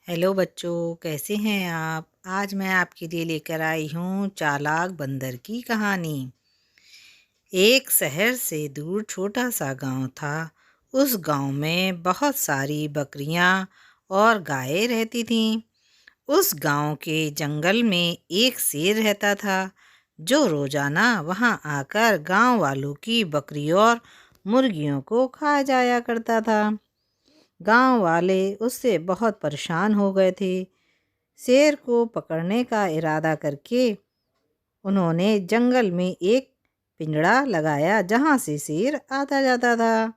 Hello बच्चों, कैसे हैं आप? आज मैं आपके लिए लेकर आई हूँ चालाक बंदर की कहानी। एक शहर से दूर छोटा सा गांव था। उस गांव में बहुत सारी बकरियां और गायें रहती थीं। उस गांव के जंगल में एक शेर रहता था, जो रोजाना वहां आकर गांव वालों की बकरियों और मुर्गियों को खा जाया करता था। गांव वाले उससे बहुत परेशान हो गए थे। शेर को पकड़ने का इरादा करके उन्होंने जंगल में एक पिंजड़ा लगाया, जहां से शेर आता जाता था।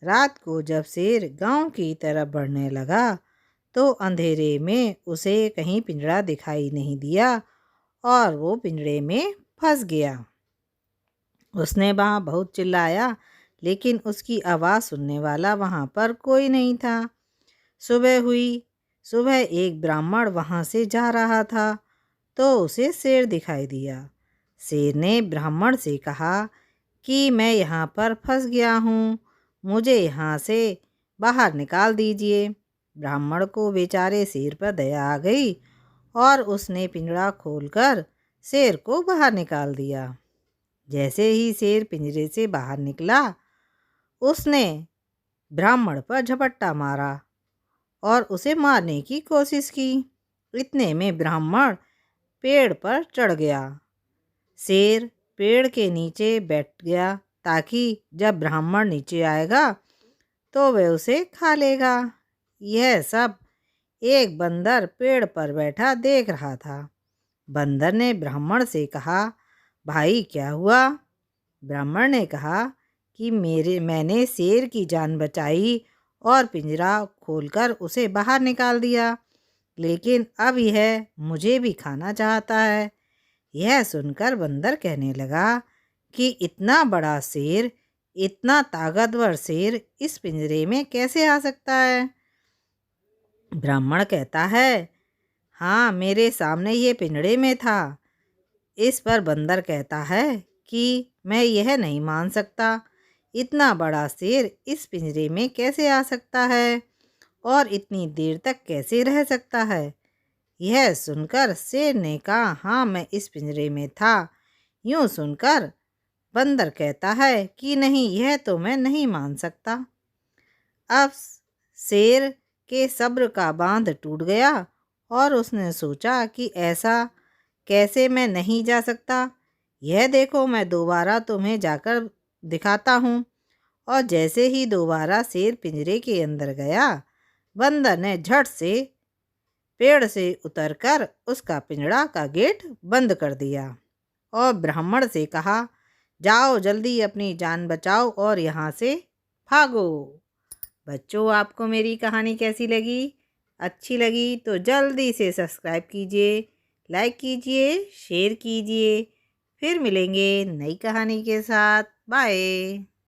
रात को जब शेर गांव की तरफ बढ़ने लगा तो अंधेरे में उसे कहीं पिंजड़ा दिखाई नहीं दिया और वो पिंजड़े में फंस गया। उसने वहां बहुत चिल्लाया, लेकिन उसकी आवाज़ सुनने वाला वहां पर कोई नहीं था। सुबह हुई। सुबह एक ब्राह्मण वहां से जा रहा था तो उसे शेर दिखाई दिया। शेर ने ब्राह्मण से कहा कि मैं यहाँ पर फंस गया हूँ, मुझे यहाँ से बाहर निकाल दीजिए। ब्राह्मण को बेचारे शेर पर दया आ गई और उसने पिंजड़ा खोलकर शेर को बाहर निकाल दिया। जैसे ही शेर पिंजरे से बाहर निकला, उसने ब्राह्मण पर झपट्टा मारा और उसे मारने की कोशिश की। इतने में ब्राह्मण पेड़ पर चढ़ गया। शेर पेड़ के नीचे बैठ गया ताकि जब ब्राह्मण नीचे आएगा तो वह उसे खा लेगा। यह सब एक बंदर पेड़ पर बैठा देख रहा था। बंदर ने ब्राह्मण से कहा, भाई क्या हुआ? ब्राह्मण ने कहा कि मैंने शेर की जान बचाई और पिंजरा खोलकर उसे बाहर निकाल दिया, लेकिन अब यह मुझे भी खाना चाहता है। यह सुनकर बंदर कहने लगा कि इतना बड़ा शेर, इतना ताकतवर शेर इस पिंजरे में कैसे आ सकता है? ब्राह्मण कहता है, हाँ, मेरे सामने ये पिंजरे में था। इस पर बंदर कहता है कि मैं यह नहीं मान सकता, इतना बड़ा शेर इस पिंजरे में कैसे आ सकता है और इतनी देर तक कैसे रह सकता है? यह सुनकर शेर ने कहा, हाँ, मैं इस पिंजरे में था। यूं सुनकर बंदर कहता है कि नहीं, यह तो मैं नहीं मान सकता। अब शेर के सब्र का बांध टूट गया और उसने सोचा कि ऐसा कैसे मैं नहीं जा सकता। यह देखो, मैं दोबारा तुम्हें जाकर दिखाता हूँ। और जैसे ही दोबारा शेर पिंजरे के अंदर गया, बंदर ने झट से पेड़ से उतरकर उसका पिंजड़ा का गेट बंद कर दिया और ब्राह्मण से कहा, जाओ जल्दी अपनी जान बचाओ और यहाँ से भागो। बच्चों, आपको मेरी कहानी कैसी लगी? अच्छी लगी तो जल्दी से सब्सक्राइब कीजिए, लाइक कीजिए, शेयर कीजिए। फिर मिलेंगे नई कहानी के साथ। बाय।